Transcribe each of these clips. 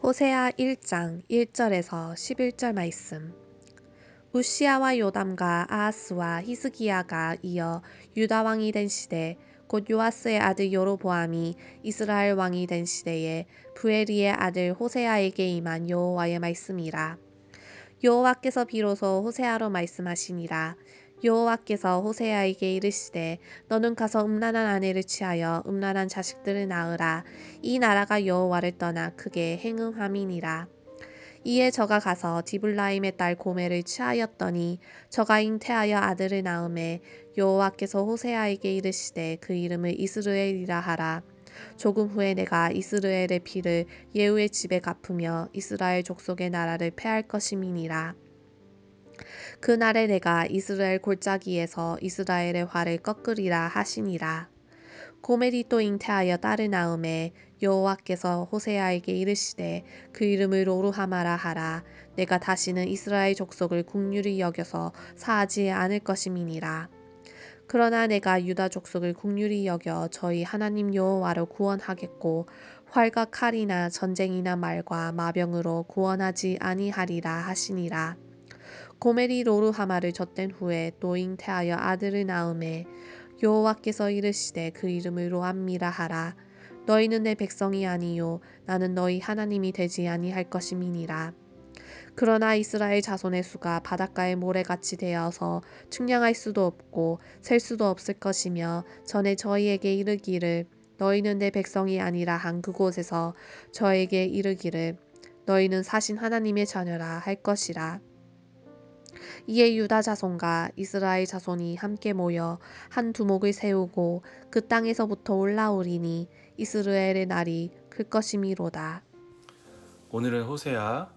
호세아 1장 1절에서 11절 말씀. 우시아와 요담과 아하스와 히스기야가 이어 유다 왕이 된 시대, 곧 요아스의 아들 여로보암이 이스라엘 왕이 된 시대에 부에리의 아들 호세아에게 임한 여호와의 말씀이라. 여호와께서 비로소 호세아로 말씀하시니라. 여호와께서 호세아에게 이르시되 너는 가서 음란한 아내를 취하여 음란한 자식들을 낳으라. 이 나라가 여호와를 떠나 크게 행음함이니라. 이에 저가 가서 디블라임의 딸 고멜을 취하였더니 저가 잉태하여 아들을 낳음에 여호와께서 호세아에게 이르시되 그 이름을 이스르엘이라 하라. 조금 후에 내가 이스라엘의 피를 예후의 집에 갚으며 이스라엘 족속의 나라를 패할 것임이니라. 그날에 내가 이스라엘 골짜기에서 이스라엘의 활을 꺾으리라 하시니라. 고멜이 또 잉태하여 딸을 낳음에 여호와께서 호세아에게 이르시되 그 이름을 로루하마라 하라. 내가 다시는 이스라엘 족속을 국률이 여겨서 사하지 않을 것임이니라. 그러나 내가 유다 족속을 국률이 여겨 저희 하나님 여호와로 구원하겠고 활과 칼이나 전쟁이나 말과 마병으로 구원하지 아니하리라 하시니라. 고멜이 로루하마를 젖된 후에 또 잉태하여 아들을 낳음에 여호와께서 이르시되 그 이름을 로암미라 하라. 너희는 내 백성이 아니요 나는 너희 하나님이 되지 아니할 것임이니라. 그러나 이스라엘 자손의 수가 바닷가의 모래같이 되어서 측량할 수도 없고 셀 수도 없을 것이며 전에 저희에게 이르기를 너희는 내 백성이 아니라 한 그곳에서 저에게 이르기를 너희는 사신 하나님의 자녀라 할 것이라. 이에 유다 자손과 이스라엘 자손이 함께 모여 한 두목을 세우고 그 땅에서부터 올라오리니 이스라엘의 날이 클 것이미로다. 오늘은 호세아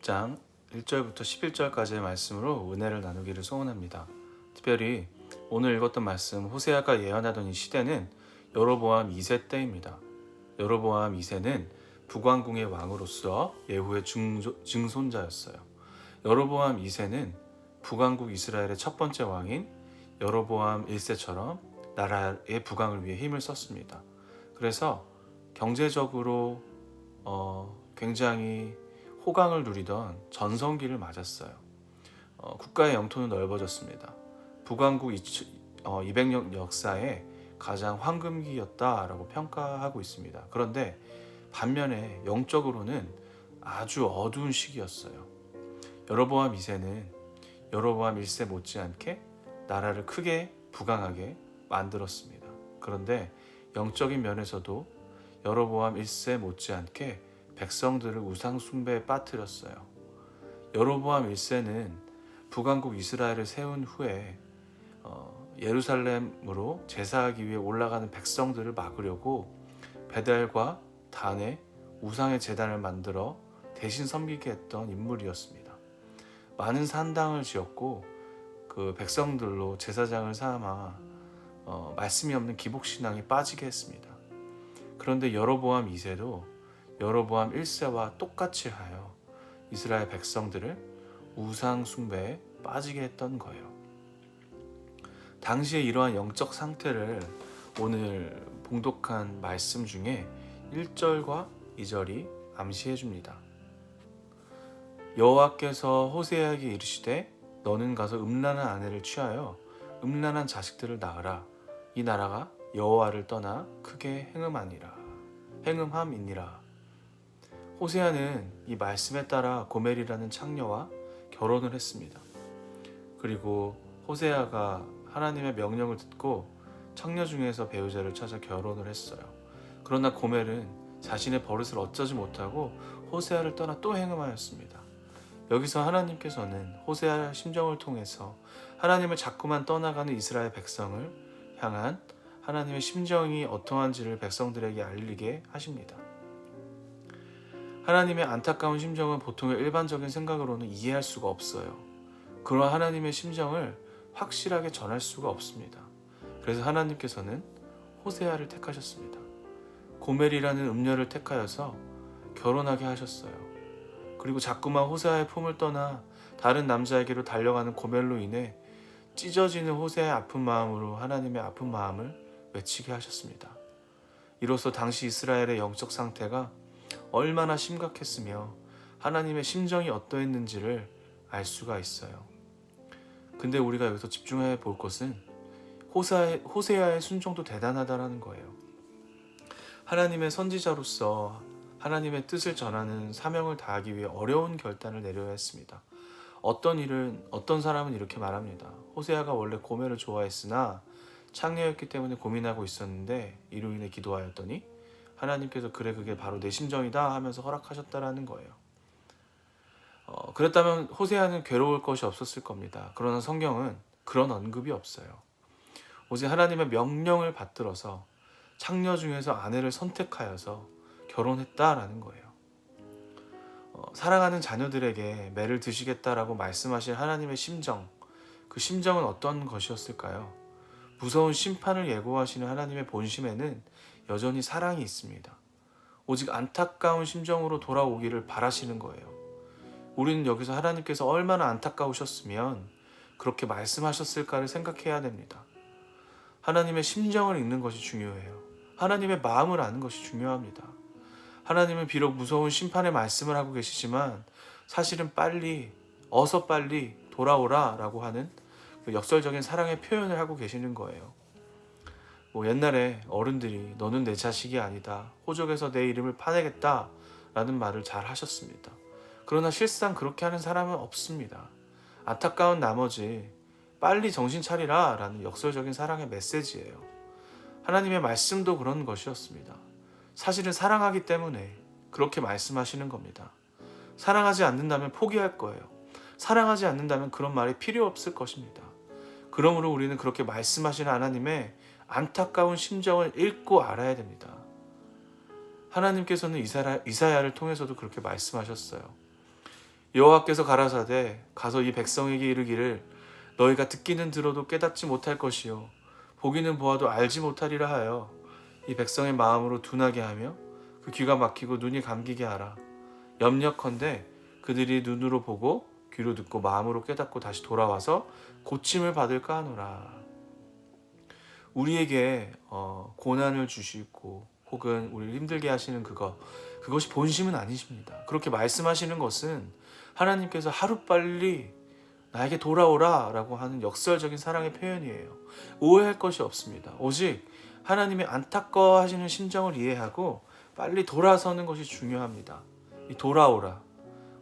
1장 1절부터 11절까지의 말씀으로 은혜를 나누기를 소원합니다. 특별히 오늘 읽었던 말씀 호세아가 예언하던 이 시대는 여로보암 2세 때입니다. 여로보암 2세는 북왕궁의 왕으로서 예후의 증손자였어요. 여로보암 2세는 북왕국 이스라엘의 첫 번째 왕인 여로보암 1세처럼 나라의 북왕을 위해 힘을 썼습니다. 그래서 경제적으로 굉장히 호강을 누리던 전성기를 맞았어요. 국가의 영토는 넓어졌습니다. 북왕국 200년 역사의 가장 황금기였다라고 평가하고 있습니다. 그런데 반면에 영적으로는 아주 어두운 시기였어요. 여로보암 2세는 여로보암 1세 못지않게 나라를 크게 부강하게 만들었습니다. 그런데 영적인 면에서도 여로보암 1세 못지않게 백성들을 우상 숭배에 빠뜨렸어요. 여로보암 1세는 북왕국 이스라엘을 세운 후에 예루살렘으로 제사하기 위해 올라가는 백성들을 막으려고 베델과 단에 우상의 제단을 만들어 대신 섬기게 했던 인물이었습니다. 많은 산당을 지었고 그 백성들로 제사장을 삼아 말씀이 없는 기복신앙에 빠지게 했습니다. 그런데 여로보암 2세도 여로보암 1세와 똑같이 하여 이스라엘 백성들을 우상 숭배에 빠지게 했던 거예요. 당시에 이러한 영적 상태를 오늘 봉독한 말씀 중에 1절과 2절이 암시해 줍니다. 여호와께서 호세아에게 이르시되 너는 가서 음란한 아내를 취하여 음란한 자식들을 낳으라. 이 나라가 여호와를 떠나 크게 행음함이니라. 호세아는 이 말씀에 따라 고멜이라는 창녀와 결혼을 했습니다. 그리고 호세아가 하나님의 명령을 듣고 창녀 중에서 배우자를 찾아 결혼을 했어요. 그러나 고멜은 자신의 버릇을 어쩌지 못하고 호세아를 떠나 또 행음하였습니다. 여기서 하나님께서는 호세아의 심정을 통해서 하나님을 자꾸만 떠나가는 이스라엘 백성을 향한 하나님의 심정이 어떠한지를 백성들에게 알리게 하십니다. 하나님의 안타까운 심정은 보통의 일반적인 생각으로는 이해할 수가 없어요. 그러한 하나님의 심정을 확실하게 전할 수가 없습니다. 그래서 하나님께서는 호세아를 택하셨습니다. 고멜이라는 음녀를 택하여서 결혼하게 하셨어요. 그리고 자꾸만 호세아의 품을 떠나 다른 남자에게로 달려가는 고멜로 인해 찢어지는 호세아의 아픈 마음으로 하나님의 아픈 마음을 외치게 하셨습니다. 이로써 당시 이스라엘의 영적 상태가 얼마나 심각했으며 하나님의 심정이 어떠했는지를 알 수가 있어요. 근데 우리가 여기서 집중해 볼 것은 호세아의 순종도 대단하다라는 거예요. 하나님의 선지자로서 하나님의 뜻을 전하는 사명을 다하기 위해 어려운 결단을 내려야 했습니다. 어떤 사람은 이렇게 말합니다. 호세아가 원래 고멜을 좋아했으나 창녀였기 때문에 고민하고 있었는데 이로 인해 기도하였더니 하나님께서 그래 그게 바로 내 심정이다 하면서 허락하셨다라는 거예요. 그랬다면 호세아는 괴로울 것이 없었을 겁니다. 그러나 성경은 그런 언급이 없어요. 오직 하나님의 명령을 받들어서 창녀 중에서 아내를 선택하여서 결혼했다라는 거예요. 사랑하는 자녀들에게 매를 드시겠다라고 말씀하신 하나님의 심정, 그 심정은 어떤 것이었을까요? 무서운 심판을 예고하시는 하나님의 본심에는 여전히 사랑이 있습니다. 오직 안타까운 심정으로 돌아오기를 바라시는 거예요. 우리는 여기서 하나님께서 얼마나 안타까우셨으면 그렇게 말씀하셨을까를 생각해야 됩니다. 하나님의 심정을 읽는 것이 중요해요. 하나님의 마음을 아는 것이 중요합니다. 하나님은 비록 무서운 심판의 말씀을 하고 계시지만 사실은 어서 빨리 돌아오라 라고 하는 그 역설적인 사랑의 표현을 하고 계시는 거예요. 옛날에 어른들이 너는 내 자식이 아니다, 호적에서 내 이름을 파내겠다 라는 말을 잘 하셨습니다. 그러나 실상 그렇게 하는 사람은 없습니다. 안타까운 나머지 빨리 정신 차리라 라는 역설적인 사랑의 메시지예요. 하나님의 말씀도 그런 것이었습니다. 사실은 사랑하기 때문에 그렇게 말씀하시는 겁니다. 사랑하지 않는다면 포기할 거예요. 사랑하지 않는다면 그런 말이 필요 없을 것입니다. 그러므로 우리는 그렇게 말씀하시는 하나님의 안타까운 심정을 읽고 알아야 됩니다. 하나님께서는 이사야를 통해서도 그렇게 말씀하셨어요. 여호와께서 가라사대 가서 이 백성에게 이르기를 너희가 듣기는 들어도 깨닫지 못할 것이요 보기는 보아도 알지 못하리라 하여 이 백성의 마음으로 둔하게 하며 그 귀가 막히고 눈이 감기게 하라. 염려컨대 그들이 눈으로 보고 귀로 듣고 마음으로 깨닫고 다시 돌아와서 고침을 받을까 하노라. 우리에게 고난을 주시고 혹은 우리를 힘들게 하시는 그것이 본심은 아니십니다. 그렇게 말씀하시는 것은 하나님께서 하루빨리 나에게 돌아오라 라고 하는 역설적인 사랑의 표현이에요. 오해할 것이 없습니다. 오직 하나님의 안타까워하시는 심정을 이해하고 빨리 돌아서는 것이 중요합니다. 이 돌아오라,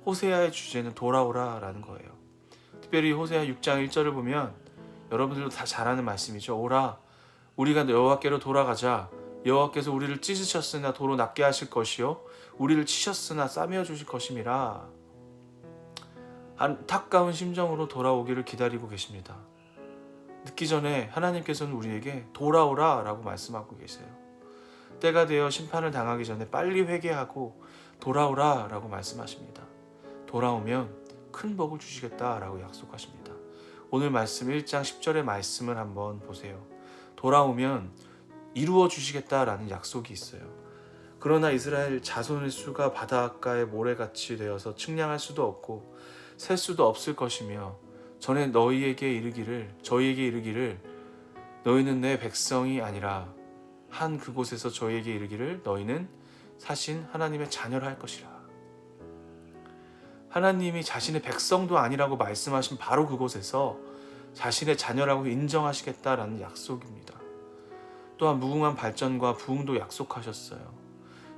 호세아의 주제는 돌아오라 라는 거예요. 특별히 호세아 6장 1절을 보면 여러분들도 다 잘 아는 말씀이죠. 오라, 우리가 여호와께로 돌아가자. 여호와께서 우리를 찢으셨으나 도로 낫게 하실 것이요 우리를 치셨으나 싸매어 주실 것임이라. 안타까운 심정으로 돌아오기를 기다리고 계십니다. 늦기 전에 하나님께서는 우리에게 돌아오라 라고 말씀하고 계세요. 때가 되어 심판을 당하기 전에 빨리 회개하고 돌아오라 라고 말씀하십니다. 돌아오면 큰 복을 주시겠다 라고 약속하십니다. 오늘 말씀 1장 10절의 말씀을 한번 보세요. 돌아오면 이루어 주시겠다라는 약속이 있어요. 그러나 이스라엘 자손의 수가 바닷가의 모래같이 되어서 측량할 수도 없고 셀 수도 없을 것이며 전에 저희에게 이르기를 너희는 내 백성이 아니라 한 그곳에서 저희에게 이르기를 너희는 사신 하나님의 자녀라 할 것이라. 하나님이 자신의 백성도 아니라고 말씀하신 바로 그곳에서 자신의 자녀라고 인정하시겠다라는 약속입니다. 또한 무궁한 발전과 부흥도 약속하셨어요.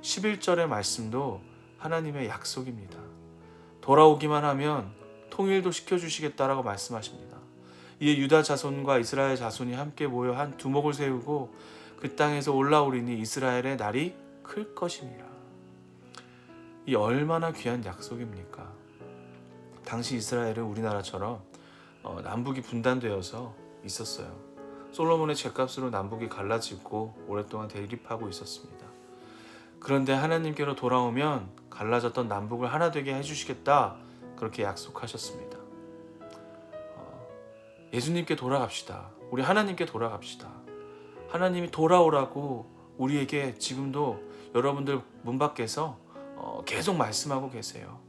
11절의 말씀도 하나님의 약속입니다. 돌아오기만 하면 통일도 시켜주시겠다라고 말씀하십니다. 이에 유다 자손과 이스라엘 자손이 함께 모여 한 두목을 세우고 그 땅에서 올라오리니 이스라엘의 날이 클 것임이라. 이 얼마나 귀한 약속입니까? 당시 이스라엘은 우리나라처럼 남북이 분단되어서 있었어요. 솔로몬의 죗값으로 남북이 갈라지고 오랫동안 대립하고 있었습니다. 그런데 하나님께로 돌아오면 갈라졌던 남북을 하나 되게 해주시겠다 그렇게 약속하셨습니다. 예수님께 돌아갑시다. 우리 하나님께 돌아갑시다. 하나님이 돌아오라고 우리에게 지금도 여러분들 문 밖에서 계속 말씀하고 계세요.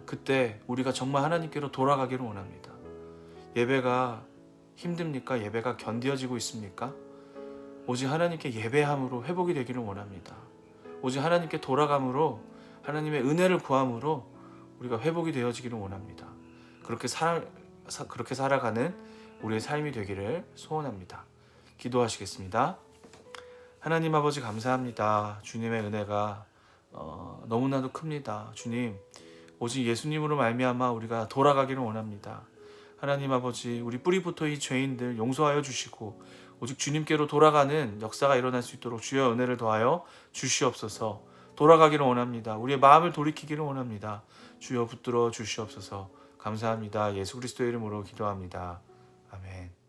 그때 우리가 정말 하나님께로 돌아가기를 원합니다. 예배가 힘듭니까? 예배가 견뎌지고 있습니까? 오직 하나님께 예배함으로 회복이 되기를 원합니다. 오직 하나님께 돌아감으로 하나님의 은혜를 구함으로 우리가 회복이 되어지기를 원합니다. 그렇게 살아가는 우리의 삶이 되기를 소원합니다. 기도하시겠습니다. 하나님 아버지 감사합니다. 주님의 은혜가 너무나도 큽니다. 주님, 오직 예수님으로 말미암아 우리가 돌아가기를 원합니다. 하나님 아버지, 우리 뿌리부터 이 죄인들 용서하여 주시고 오직 주님께로 돌아가는 역사가 일어날 수 있도록 주여 은혜를 더하여 주시옵소서. 돌아가기를 원합니다. 우리의 마음을 돌이키기를 원합니다. 주여 붙들어 주시옵소서. 감사합니다. 예수 그리스도의 이름으로 기도합니다. 아멘.